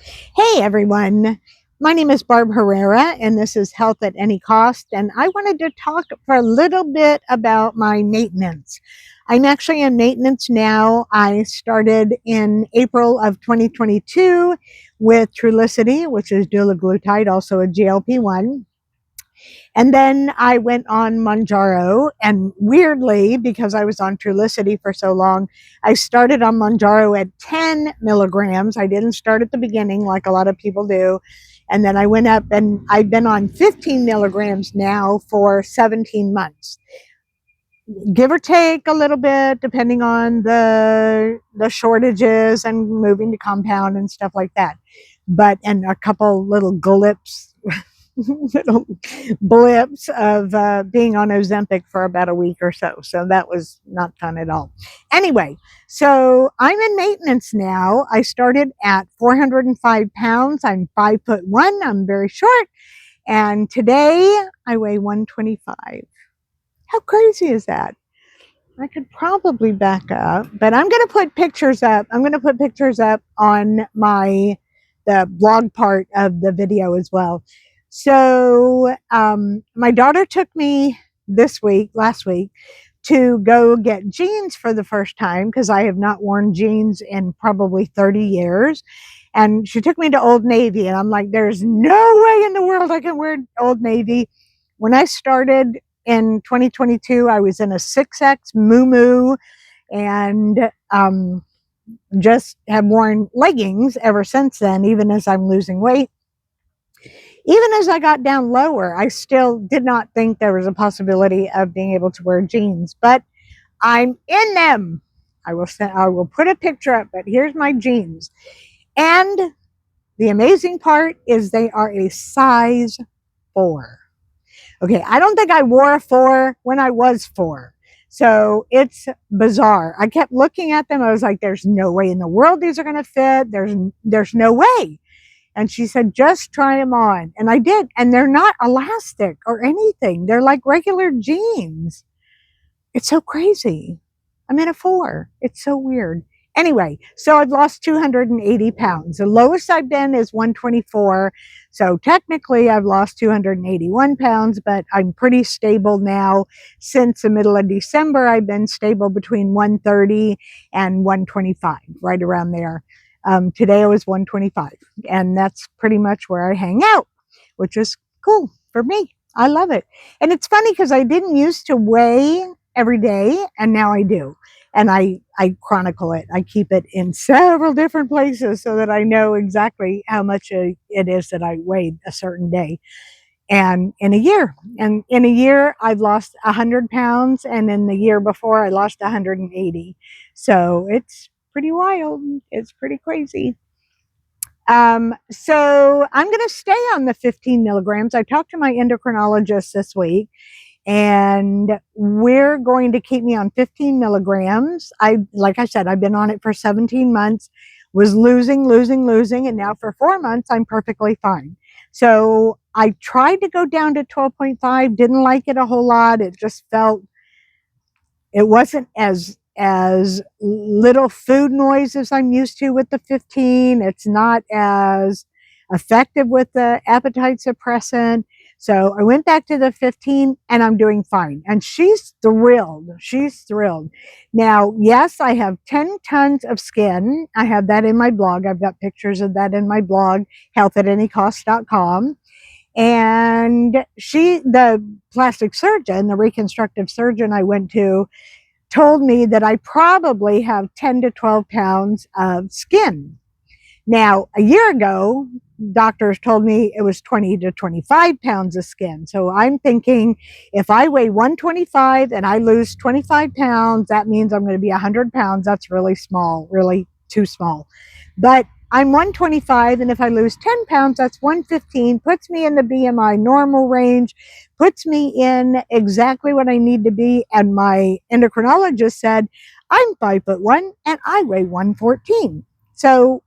Hey everyone, my name is Barb Herrera and this is Health at Any Cost, and I wanted to talk for a little bit about my maintenance. I'm actually in maintenance now. I started in April of 2022 with Trulicity, which is dulaglutide, also a GLP-1. And then I went on Mounjaro, and weirdly, because I was on Trulicity for so long, I started on Mounjaro at 10 milligrams. I didn't start at the beginning like a lot of people do. And then I went up and I've been on 15 milligrams now for 17 months, give or take a little bit, depending on the shortages and moving to compound and stuff like that. But, and a couple little glips little blips of being on Ozempic for about a week or so. So that was not fun at all. Anyway, so I'm in maintenance now. I started at 405 pounds. I'm 5'1". I'm very short. And today I weigh 125. How crazy is that? I could probably back up, but I'm going to put pictures up. I'm going to put pictures up on the blog part of the video as well. So my daughter took me last week, to go get jeans for the first time because I have not worn jeans in probably 30 years. And she took me to Old Navy, and I'm like, there's no way in the world I can wear Old Navy. When I started in 2022, I was in a 6X Moo and just have worn leggings ever since then, even as I'm losing weight. Even as I got down lower, I still did not think there was a possibility of being able to wear jeans, but I'm in them. I will put a picture up, but here's my jeans. And the amazing part is they are a size 4. Okay, I don't think I wore a 4 when I was 4. So it's bizarre. I kept looking at them. I was like, there's no way in the world these are going to fit. There's no way. And she said, just try them on. And I did. And they're not elastic or anything. They're like regular jeans. It's so crazy. I'm in a 4. It's so weird. Anyway, so I've lost 280 pounds. The lowest I've been is 124. So technically I've lost 281 pounds, but I'm pretty stable now. Since the middle of December, I've been stable between 130 and 125, right around there. Today I was 125, and that's pretty much where I hang out, which is cool for me. I love it. And it's funny because I didn't used to weigh every day, and now I do. And I chronicle it. I keep it in several different places so that I know exactly how much it is that I weighed a certain day. And in a year, I've lost 100 pounds. And in the year before, I lost 180. So it's pretty wild. It's pretty crazy. So I'm going to stay on the 15 milligrams. I talked to my endocrinologist this week, and we're going to keep me on 15 milligrams. Like I said, I've been on it for 17 months, was losing, and now for 4 months, I'm perfectly fine. So I tried to go down to 12.5, didn't like it a whole lot. It just felt, it wasn't as little food noise as I'm used to with the 15. It's not as effective with the appetite suppressant. So I went back to the 15, and I'm doing fine. And she's thrilled. She's thrilled. Now, yes, I have 10 tons of skin. I have that in my blog. I've got pictures of that in my blog, healthatanycost.com. And the plastic surgeon, the reconstructive surgeon I went to, told me that I probably have 10 to 12 pounds of skin. Now, a year ago, doctors told me it was 20 to 25 pounds of skin. So I'm thinking if I weigh 125 and I lose 25 pounds, that means I'm going to be 100 pounds. That's really small, really too small. But I'm 125, and if I lose 10 pounds, that's 115, puts me in the BMI normal range, puts me in exactly what I need to be. And my endocrinologist said, I'm 5'1" and I weigh 114. So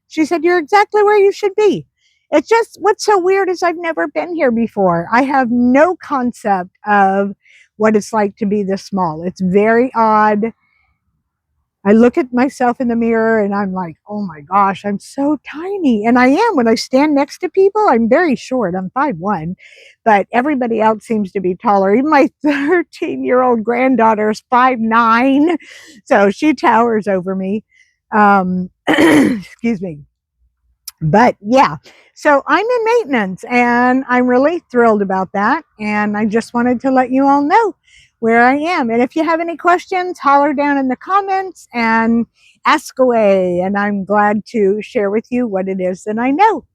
she said, you're exactly where you should be. It's just, what's so weird is I've never been here before. I have no concept of what it's like to be this small. It's very odd. I look at myself in the mirror and I'm like, oh my gosh, I'm so tiny. And I am. When I stand next to people, I'm very short. I'm 5'1", but everybody else seems to be taller. Even my 13-year-old granddaughter is 5'9", so she towers over me. Excuse me. But yeah, so I'm in maintenance and I'm really thrilled about that. And I just wanted to let you all know where I am. And if you have any questions, holler down in the comments and ask away. And I'm glad to share with you what it is that I know.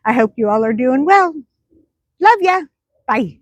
I hope you all are doing well. Love ya. Bye.